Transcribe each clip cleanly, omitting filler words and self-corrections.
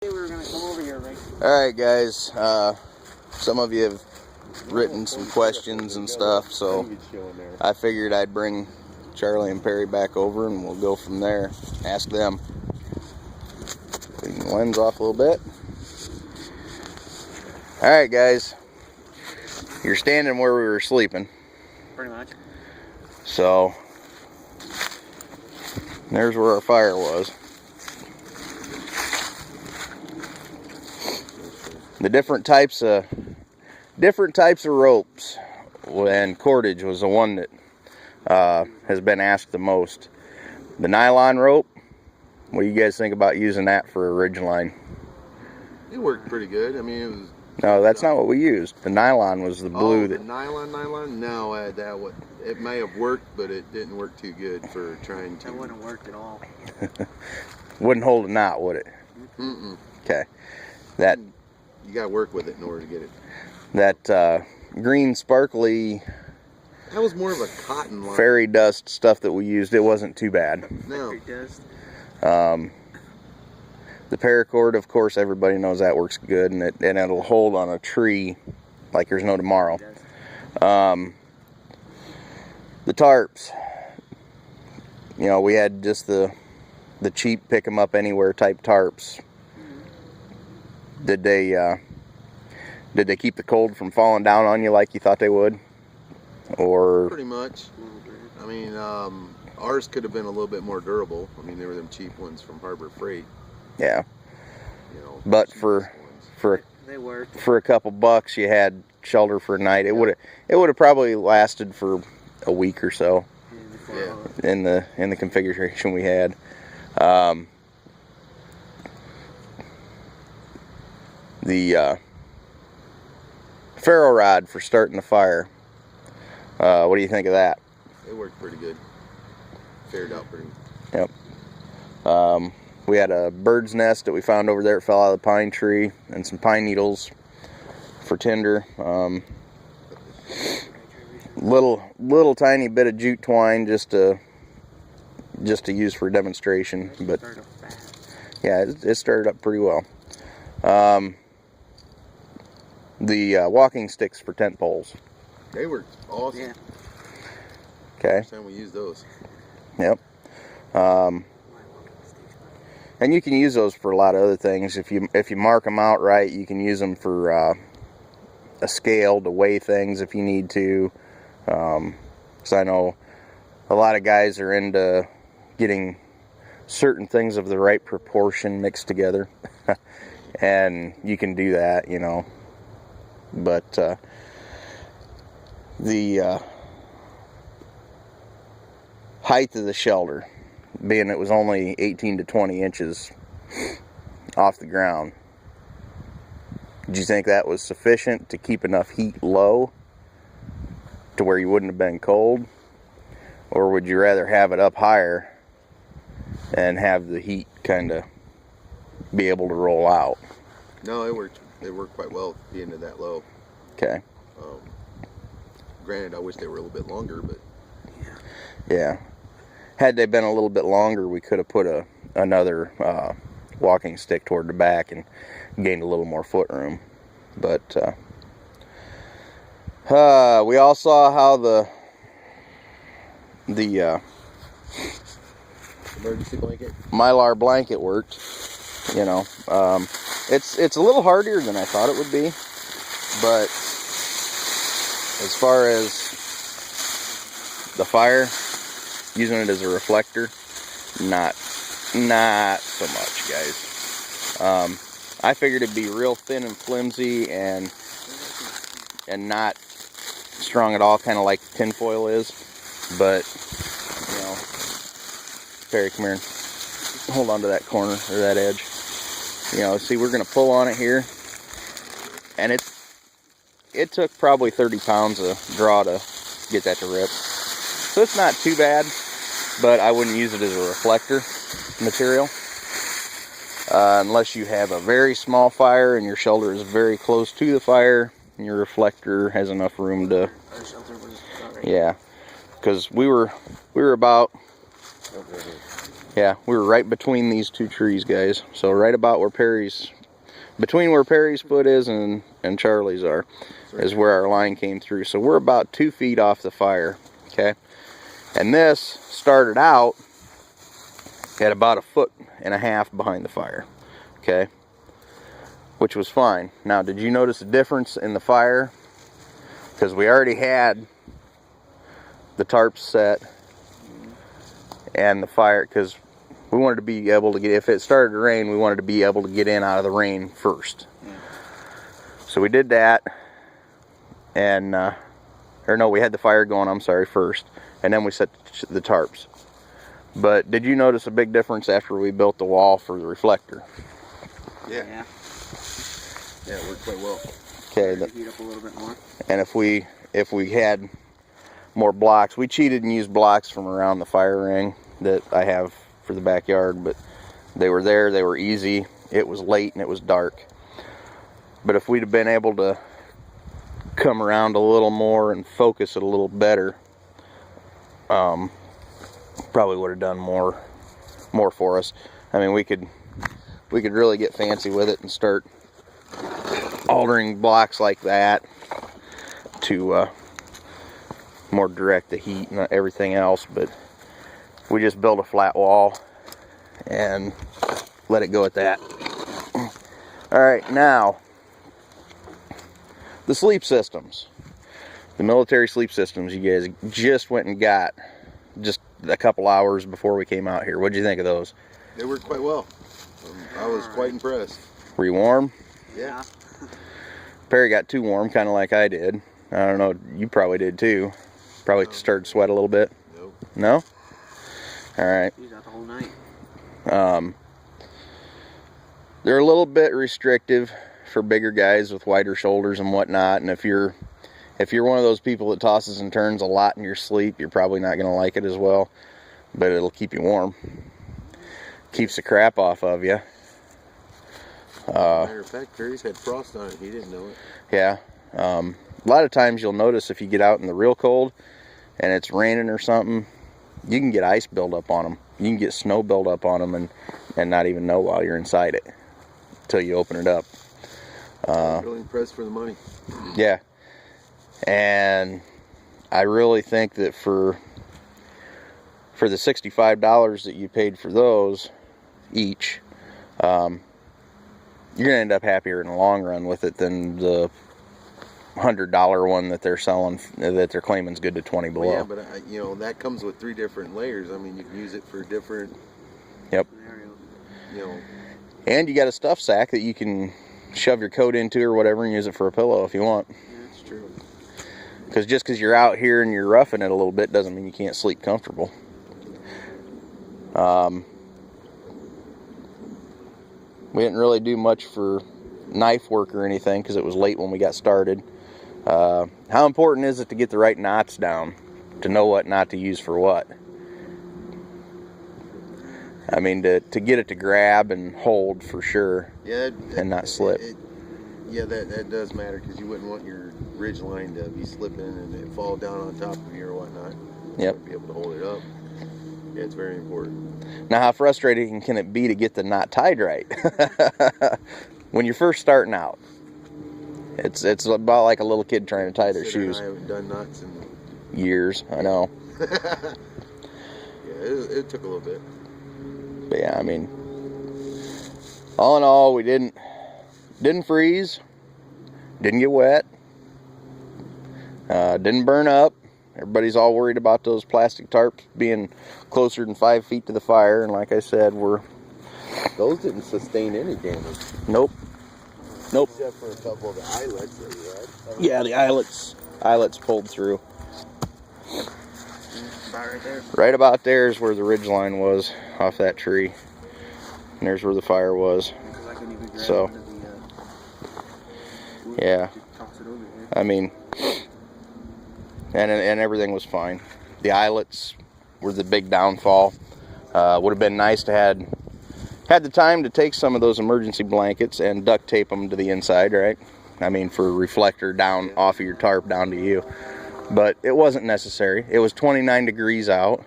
We were gonna come over here, right? Alright guys, some of you have written some questions and stuff, so I figured I'd bring Charlie and Perry back over and we'll go from there. Ask them. Clean the lens off a little bit. Alright guys, you're standing where we were sleeping. Pretty much. So, there's where our fire was. The different types of ropes and cordage was the one that has been asked the most. The nylon rope, what do you guys think about using that for a ridge line? It worked pretty good. I mean, it was. No, that's not what we used. The nylon was the blue. Oh, the nylon? No, it may have worked, but it didn't work too good for trying to. That wouldn't have worked at all. Wouldn't hold a knot, would it? Mm-mm. Okay. That. You got to work with it in order to get it. That green sparkly. That was more of a cotton line. Fairy dust stuff that we used. It wasn't too bad. No. Fairy dust. The paracord, of course, everybody knows that works good, and it'll hold on a tree like there's no tomorrow. The tarps, you know, we had just the cheap pick 'em up anywhere type tarps. Did they keep the cold from falling down on you like you thought they would? Or pretty much. I mean, ours could have been a little bit more durable. I mean, they were them cheap ones from Harbor Freight. Yeah. You know, but for a couple bucks, you had shelter for a night. It would have probably lasted for a week or so. Yeah. In the configuration we had. The ferro rod for starting the fire. What do you think of that? It worked pretty good. Fared out pretty. Yep. We had a bird's nest that we found over there. It fell out of the pine tree, and some pine needles for tinder. Little tiny bit of jute twine just to use for demonstration. But yeah, it started up pretty well. The walking sticks for tent poles. They were awesome. Yeah. Okay. First time we used those. Yep. And you can use those for a lot of other things. If you mark them out right, you can use them for a scale to weigh things if you need to. So I know a lot of guys are into getting certain things of the right proportion mixed together, and you can do that, you know. But the height of the shelter, being it was only 18 to 20 inches off the ground, did you think that was sufficient to keep enough heat low to where you wouldn't have been cold? Or would you rather have it up higher and have the heat kind of be able to roll out? No, it worked quite well being to that low. Okay. Granted, I wish they were a little bit longer, but yeah. Had they been a little bit longer, we could have put another walking stick toward the back and gained a little more foot room. But we all saw how the emergency blanket, Mylar blanket worked. You know, it's a little harder than I thought it would be, but as far as the fire, using it as a reflector, not so much, guys. I figured it'd be real thin and flimsy and not strong at all, kind of like tinfoil is. But you know, Perry, come here and hold on to that corner or that edge. You know, see, we're gonna pull on it here, and it took probably 30 pounds of draw to get that to rip. So it's not too bad, but I wouldn't use it as a reflector material unless you have a very small fire and your shelter is very close to the fire and your reflector has enough room to. Our shelter was about right. Yeah, because we were about Yeah, we were right between these two trees, guys. So right about where between where Perry's foot is and Charlie's is where our line came through. So we're about 2 feet off the fire, okay? And this started out at about 1.5 feet behind the fire, okay? Which was fine. Now, did you notice a difference in the fire? Because we already had the tarps set and the fire, because we wanted to be able to get, if it started to rain, we wanted to be able to get in out of the rain first. So we did that, and, or no, we had the fire going, I'm sorry, first, and then we set the tarps. But did you notice a big difference after we built the wall for the reflector? Yeah. Yeah, it worked quite well. Okay. Heat up a little bit more. And if we had more blocks, we cheated and used blocks from around the fire ring that I have for the backyard, but they were there, they were easy. It was late and it was dark. But if we'd have been able to come around a little more and focus it a little better, probably would have done more for us. I mean, we could really get fancy with it and start altering blocks like that to more direct the heat and everything else, but we just built a flat wall and let it go at that. Alright, now the sleep systems, the military sleep systems you guys just went and got just a couple hours before we came out here. What did you think of those? They worked quite well. I was quite impressed. Were you warm? Yeah. Perry got too warm, kind of like I did. I don't know, you probably did too. Probably started to sweat a little bit. Nope. No? Alright. He's out the whole night. They're a little bit restrictive for bigger guys with wider shoulders and whatnot, and if you're one of those people that tosses and turns a lot in your sleep, you're probably not going to like it as well, but it'll keep you warm. Keeps the crap off of you. Matter of fact, Perry's had frost on it. He didn't know it. Yeah. A lot of times you'll notice if you get out in the real cold and it's raining or something, you can get ice buildup on them. You can get snow buildup on them and not even know while you're inside it until you open it up. Really impressed for the money. Yeah. And I really think that for the $65 that you paid for those each, you're going to end up happier in the long run with it than the $100 one that they're selling, that they're claiming is good to 20 below. Well, yeah, but you know, that comes with 3 different layers. I mean, you can use it for different. Yep. You know. And you got a stuff sack that you can shove your coat into or whatever and use it for a pillow if you want. Yeah, that's true. Because just because you're out here and you're roughing it a little bit doesn't mean you can't sleep comfortable. We didn't really do much for knife work or anything because it was late when we got started. How important is it to get the right knots down, to know what knot to use for what? I mean, to get it to grab and hold for sure, yeah, and not slip. Yeah, that does matter, because you wouldn't want your ridge line to be slipping and it fall down on top of you or whatnot. Yep. Be able to hold it up. Yeah, it's very important. Now, how frustrating can it be to get the knot tied right when you're first starting out? It's about like a little kid trying to tie their shoes. I haven't done knots in years. I know. Yeah, it took a little bit. But yeah, I mean, all in all, we didn't freeze, didn't get wet, didn't burn up. Everybody's all worried about those plastic tarps being closer than 5 feet to the fire, and like I said, those didn't sustain any damage. Nope. Except for a couple of the eyelets that you had. Yeah, the eyelets pulled through. About right there. Right about there is where the ridge line was off that tree, and there's where the fire was. Because I couldn't even grab So, one of the, wood yeah. to toss it over here. I mean, and everything was fine. The eyelets were the big downfall. Would have been nice to had the time to take some of those emergency blankets and duct tape them to the inside, right? I mean, for a reflector down off of your tarp down to you. But it wasn't necessary. It was 29 degrees out,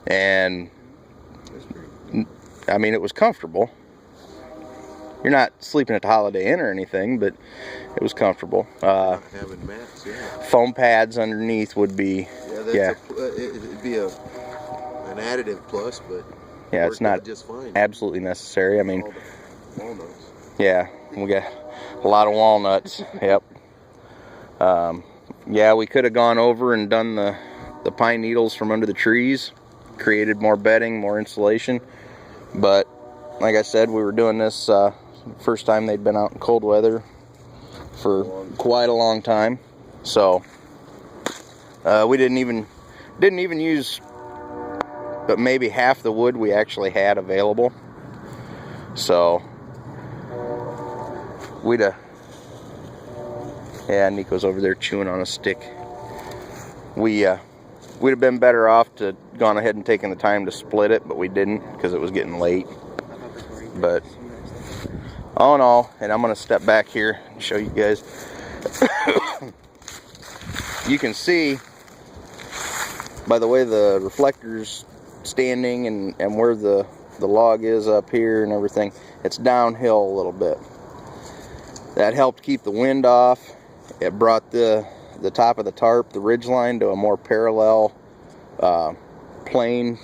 and I mean, it was comfortable. You're not sleeping at the Holiday Inn or anything, but it was comfortable. Not having mats, yeah. Foam pads underneath would be, Yeah, it'd be an additive plus, but yeah, it's not just fine. absolutely necessary. I mean, All the walnuts. yeah, we got a lot of walnuts. Yep. Yeah, we could have gone over and done the pine needles from under the trees, created more bedding, more insulation, but like I said, we were doing this first time they'd been out in cold weather for quite a long time, so we didn't even use but maybe half the wood we actually had available. So yeah, Nico's over there chewing on a stick. We'd have been better off to gone ahead and taken the time to split it, but we didn't because it was getting late. But all in all, and I'm gonna step back here and show you guys. You can see by the way the reflector's standing and where the log is up here and everything, it's downhill a little bit. That helped keep the wind off. It brought the top of the tarp, the ridge line, to a more parallel plane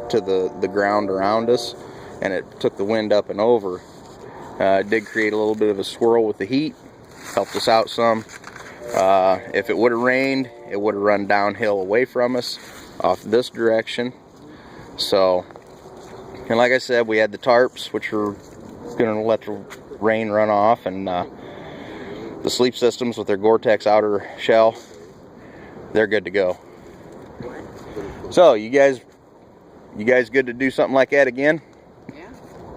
to the ground around us, and it took the wind up and over. It did create a little bit of a swirl with the heat, helped us out some. If it would have rained, it would have run downhill away from us off this direction. So, and like I said, we had the tarps, which were going to let the rain run off, and the sleep systems with their Gore-Tex outer shell, they're good to go. So, you guys good to do something like that again?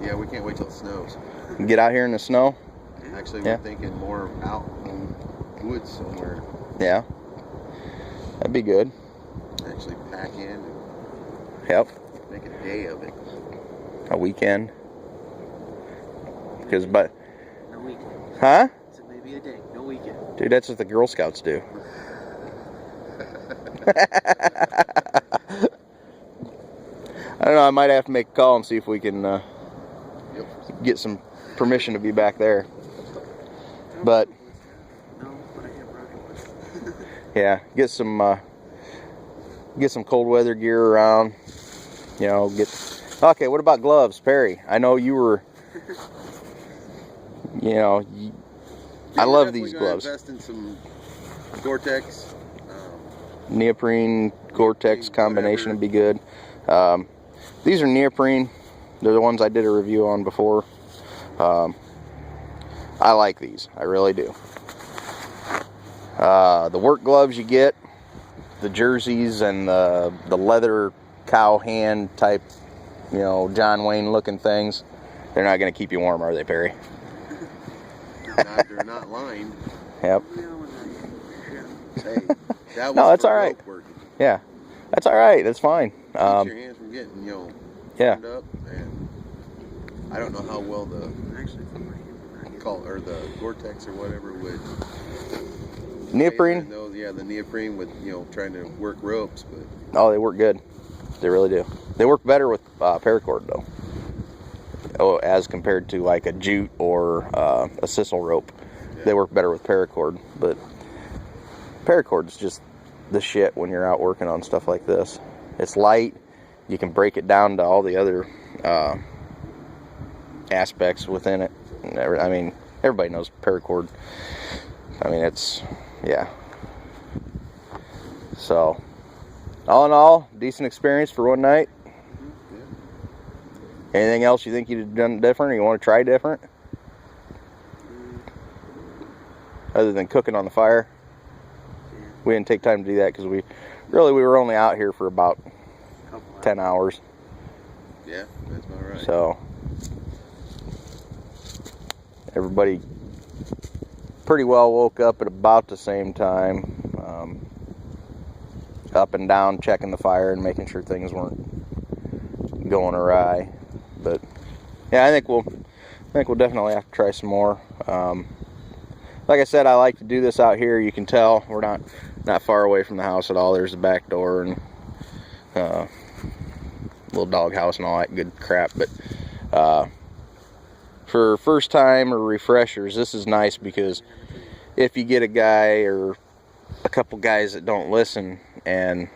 Yeah, we can't wait till it snows. Get out here in the snow? Actually, we're thinking more out in the woods somewhere. Yeah, that'd be good. Actually pack in and Yep. make a day of it. A weekend. Because, but... No weekend. Huh? So maybe a day. No weekend. Dude, that's what the Girl Scouts do. I don't know, I might have to make a call and see if we can get some permission to be back there. But No, but I have rocket. yeah, get some cold weather gear around. You know, okay, what about gloves, Perry? I know you were, you know, I love these gloves. Invest in some Gore-Tex. Neoprene, Gore-Tex combination would be good. These are neoprene. They're the ones I did a review on before. I like these. I really do. The work gloves you get, the jerseys and the leather cow hand type, you know, John Wayne looking things, they're not going to keep you warm, are they, Perry? They're not lined. Yep. Hey, that was no, that's for all right. rope working. Yeah, that's all right. That's fine. Keeps your hands from getting, you know, burned up, and I don't know how well the Gore-Tex or whatever would neoprene. Those, yeah, the neoprene with, you know, trying to work ropes, but Oh, they work good. They really do. They work better with paracord though. Oh, as compared to like a jute or a sisal rope. Yeah. They work better with paracord, but paracord's just the shit when you're out working on stuff like this. It's light. You can break it down to all the other aspects within it. I mean, everybody knows paracord. I mean, it's, yeah. So, all in all, decent experience for one night. yeah. Anything else you think you'd have done different or you want to try different? Other than cooking on the fire? We didn't take time to do that because we were only out here for about 10 hours. Yeah, that's about right. So, everybody pretty well woke up at about the same time. Up and down, checking the fire and making sure things weren't going awry. But yeah, I think we'll definitely have to try some more. Like I said, I like to do this out here. You can tell we're not far away from the house at all. There's the back door, and little doghouse and all that good crap. But for first time or refreshers, this is nice, because if you get a guy or a couple guys that don't listen and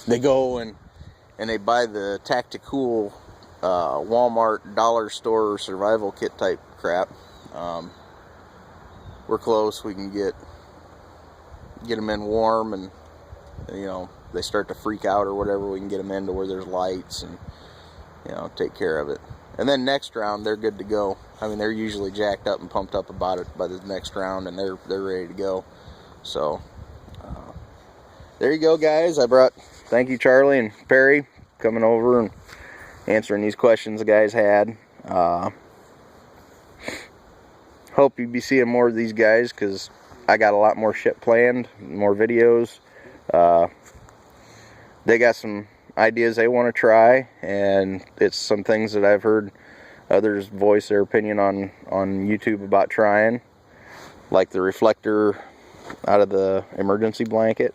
they go and they buy the Tactical Walmart dollar store survival kit type crap, we're close. We can get them in warm, and you know, they start to freak out or whatever, we can get them into where there's lights and, you know, take care of it. And then next round they're good to go. I mean, they're usually jacked up and pumped up about it by the next round, and they're ready to go. So there you go, guys. Thank you, Charlie and Perry, coming over and answering these questions the guys had. Hope you be seeing more of these guys, because I got a lot more shit planned, more videos. They got some ideas they want to try, and it's some things that I've heard others voice their opinion on YouTube about trying, like the reflector out of the emergency blanket.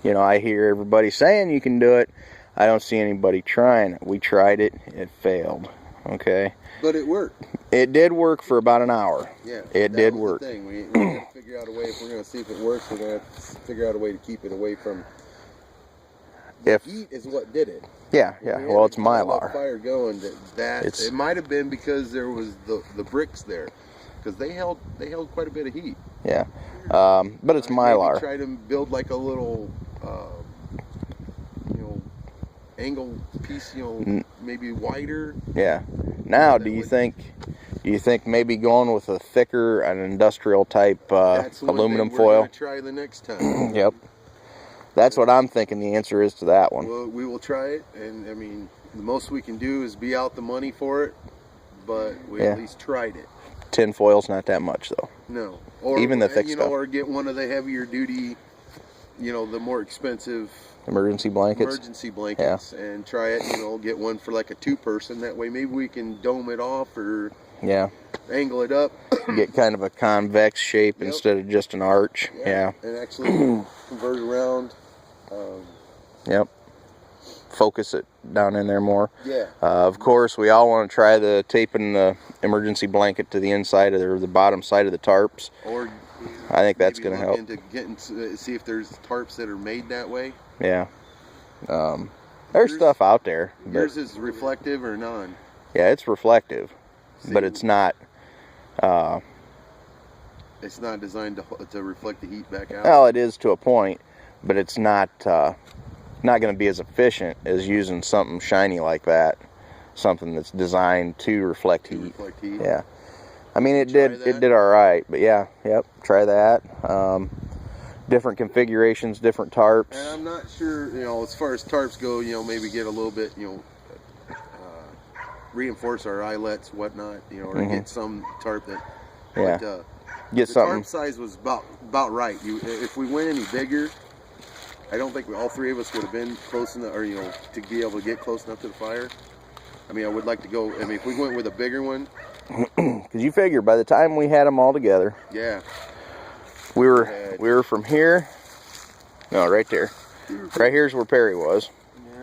You know, I hear everybody saying you can do it. I don't see anybody trying it. We tried it. It failed. Okay. But it worked. It did work for about an hour. Yeah. It did work. The thing. We have to figure out a way. If we're going to see if it works, we're going to figure out a way to keep it away from. The heat is what did it. Yeah, yeah. Well, it's Mylar. Fire going. It might have been because there was the bricks there, because they held quite a bit of heat. Yeah. But it's Mylar. Maybe try to build like a little, angle piece, maybe wider. Yeah. Now, do you think maybe going with a thicker, an industrial type aluminum foil? We're gonna try the next time. Yep. That's what I'm thinking the answer is to that one. Well, we will try it, and I mean, the most we can do is be out the money for it, but we at least tried it. Tin foil's not that much, though. No. Or even the thick stuff. Or get one of the heavier duty, the more expensive emergency blankets. And try it. Get one for like a 2-person. That way, maybe we can dome it off or angle it up. Get kind of a convex shape instead of just an arch. Yeah. And actually convert around. Yep. Focus it down in there more. Yeah. Of course, we all want to try the taping the emergency blanket to the inside or the bottom side of the tarps. Or I think that's going to help. See if there's tarps that are made that way. Yeah. There's stuff out there. Yours is reflective or non? Yeah, it's reflective, but it's not. It's not designed to reflect the heat back out. Well, it is to a point, but it's not going to be as efficient as using something shiny like that, something that's designed to reflect heat. Yeah. I mean, it did all right, but try that. Different configurations, different tarps. And I'm not sure, as far as tarps go, maybe get a little bit, reinforce our eyelets, whatnot, or get some tarp that. Yeah. But, get the something. tarp size was about right. If we went any bigger, I don't think all three of us would have been close enough, or to be able to get close enough to the fire. I mean, I would like to go. I mean, if we went with a bigger one, because you figure by the time we had them all together, we were from here. No, right there. Right here's where Perry was.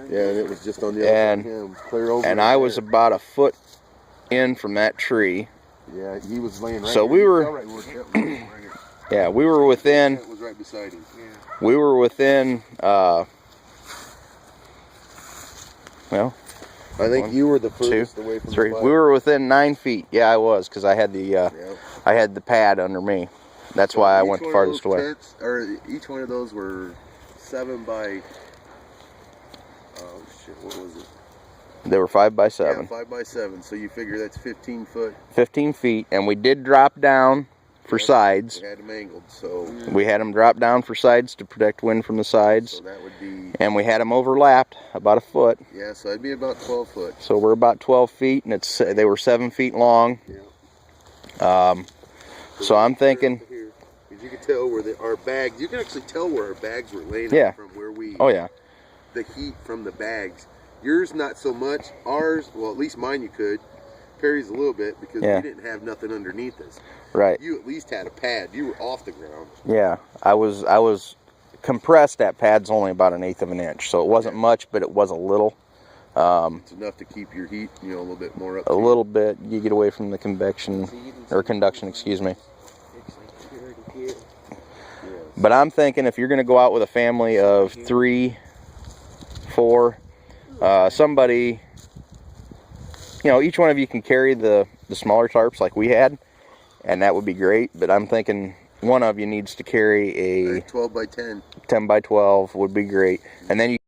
Yeah, and it was just on the other side of him, clear over. And I was about a foot in from that tree. Yeah, he was laying right. So we were. Yeah, we were within. It was right beside him. Yeah. We were within. Well, I think you were the furthest away from 3. the fire. We were within 9 feet. Yeah, I was, because I had the I had the pad under me. That's why I went the farthest away. Each one of those were 7 by. Oh shit! What was it? They were 5 by 7. Yeah, 5 by 7. So you figure that's 15 foot. 15 feet, and we did drop down for sides. We had them angled, so. We had them drop down for sides to protect wind from the sides. So that would be. And we had them overlapped about a foot. Yeah, so that'd be about 12 foot. So we're about 12 feet, and they were 7 feet long. Yeah. So I'm thinking. You can tell where our bags. You can actually tell where our bags were laying from where we. Oh yeah. The heat from the bags. Yours not so much. Ours, well, at least mine you could. Perry's a little bit because we didn't have nothing underneath us. Right. You at least had a pad. You were off the ground. Yeah, I was compressed. That pad's only about 1/8 of an inch, so it wasn't much, but it was a little. It's enough to keep your heat, a little bit more up. A little bit. You get away from the convection or conduction, excuse me. But I'm thinking if you're going to go out with a family of 3, 4, somebody, each one of you can carry the smaller tarps like we had, and that would be great. But I'm thinking one of you needs to carry a 12 by 10. 10 by 12 would be great, and then you